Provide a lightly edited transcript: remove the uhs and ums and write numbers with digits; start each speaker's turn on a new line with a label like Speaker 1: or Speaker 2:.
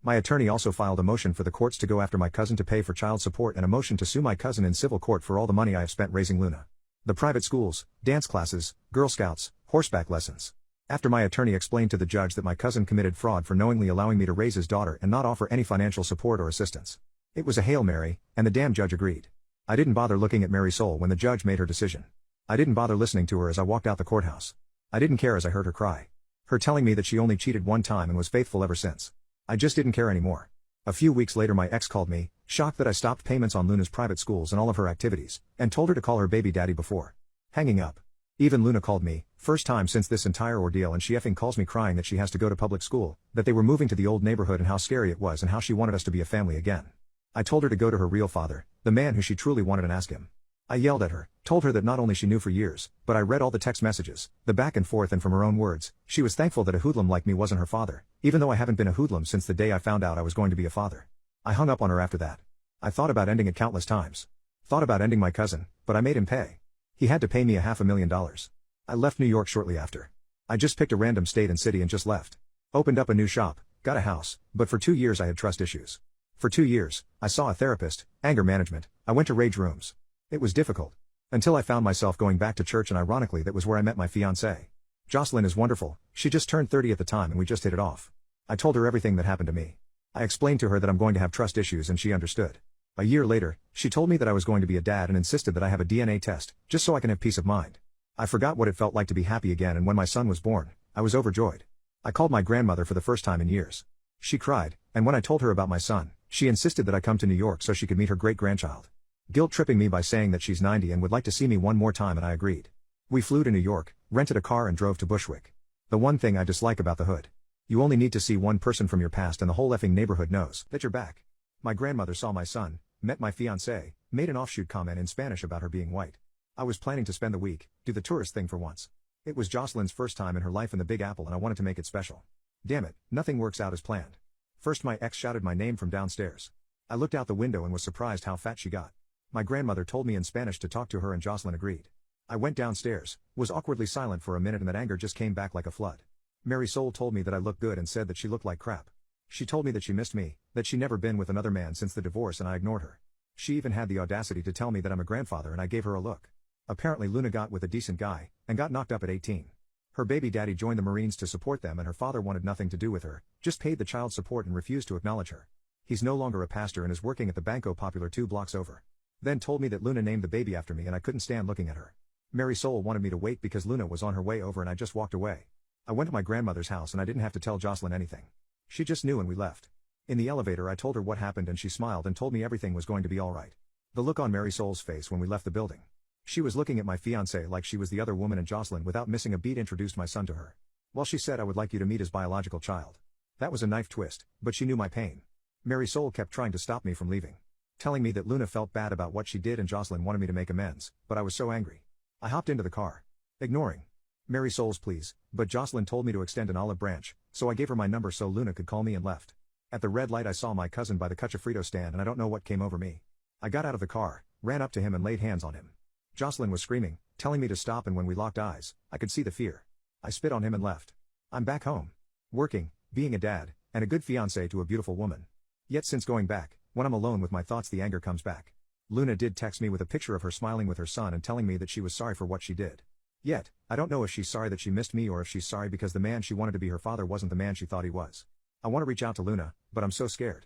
Speaker 1: My attorney also filed a motion for the courts to go after my cousin to pay for child support and a motion to sue my cousin in civil court for all the money I have spent raising Luna. The private schools, dance classes, Girl Scouts, horseback lessons. After my attorney explained to the judge that my cousin committed fraud for knowingly allowing me to raise his daughter and not offer any financial support or assistance. It was a Hail Mary, and the damn judge agreed. I didn't bother looking at Mary Soul when the judge made her decision. I didn't bother listening to her as I walked out the courthouse. I didn't care as I heard her cry. Her telling me that she only cheated one time and was faithful ever since. I just didn't care anymore. A few weeks later my ex called me, shocked that I stopped payments on Luna's private schools and all of her activities, and told her to call her baby daddy before hanging up. Even Luna called me, first time since this entire ordeal, and she effing calls me crying that she has to go to public school, that they were moving to the old neighborhood and how scary it was and how she wanted us to be a family again. I told her to go to her real father, the man who she truly wanted, and ask him. I yelled at her, told her that not only she knew for years, but I read all the text messages, the back and forth, and from her own words, she was thankful that a hoodlum like me wasn't her father, even though I haven't been a hoodlum since the day I found out I was going to be a father. I hung up on her after that. I thought about ending it countless times. Thought about ending my cousin, but I made him pay. He had to pay me $500,000. I left New York shortly after. I just picked a random state and city and just left. Opened up a new shop, got a house, but for 2 years I had trust issues. For 2 years, I saw a therapist, anger management, I went to rage rooms. It was difficult. Until I found myself going back to church, and ironically that was where I met my fiancée. Jocelyn is wonderful, she just turned 30 at the time and we just hit it off. I told her everything that happened to me. I explained to her that I'm going to have trust issues and she understood. A year later, she told me that I was going to be a dad and insisted that I have a DNA test, just so I can have peace of mind. I forgot what it felt like to be happy again, and when my son was born, I was overjoyed. I called my grandmother for the first time in years. She cried, and when I told her about my son, she insisted that I come to New York so she could meet her great-grandchild. Guilt-tripping me by saying that she's 90 and would like to see me one more time, and I agreed. We flew to New York, rented a car and drove to Bushwick. The one thing I dislike about the hood. You only need to see one person from your past and the whole effing neighborhood knows that you're back. My grandmother saw my son, met my fiancée, made an offshoot comment in Spanish about her being white. I was planning to spend the week, do the tourist thing for once. It was Jocelyn's first time in her life in the Big Apple and I wanted to make it special. Damn it, nothing works out as planned. First my ex shouted my name from downstairs. I looked out the window and was surprised how fat she got. My grandmother told me in Spanish to talk to her and Jocelyn agreed. I went downstairs, was awkwardly silent for a minute, and that anger just came back like a flood. Mary Soul told me that I looked good and said that she looked like crap. She told me that she missed me, that she never been with another man since the divorce, and I ignored her. She even had the audacity to tell me that I'm a grandfather, and I gave her a look. Apparently Luna got with a decent guy, and got knocked up at 18. Her baby daddy joined the Marines to support them, and her father wanted nothing to do with her, just paid the child support and refused to acknowledge her. He's no longer a pastor and is working at the Banco Popular 2 blocks over. Then told me that Luna named the baby after me and I couldn't stand looking at her. Mary Soul wanted me to wait because Luna was on her way over and I just walked away. I went to my grandmother's house and I didn't have to tell Jocelyn anything. She just knew and we left. In the elevator I told her what happened and she smiled and told me everything was going to be alright. The look on Mary Soul's face when we left the building. She was looking at my fiancé like she was the other woman, and Jocelyn without missing a beat introduced my son to her. Well, she said, "I would like you to meet his biological child." That was a knife twist, but she knew my pain. Mary Soul kept trying to stop me from leaving. Telling me that Luna felt bad about what she did and Jocelyn wanted me to make amends, but I was so angry. I hopped into the car. Ignoring Mary Soul's pleas, but Jocelyn told me to extend an olive branch, so I gave her my number so Luna could call me and left. At the red light I saw my cousin by the Cuchifrito stand and I don't know what came over me. I got out of the car, ran up to him and laid hands on him. Jocelyn was screaming, telling me to stop, and when we locked eyes, I could see the fear. I spit on him and left. I'm back home. Working, being a dad, and a good fiancé to a beautiful woman. Yet since going back, when I'm alone with my thoughts the anger comes back. Luna did text me with a picture of her smiling with her son and telling me that she was sorry for what she did. Yet, I don't know if she's sorry that she missed me or if she's sorry because the man she wanted to be her father wasn't the man she thought he was. I want to reach out to Luna, but I'm so scared.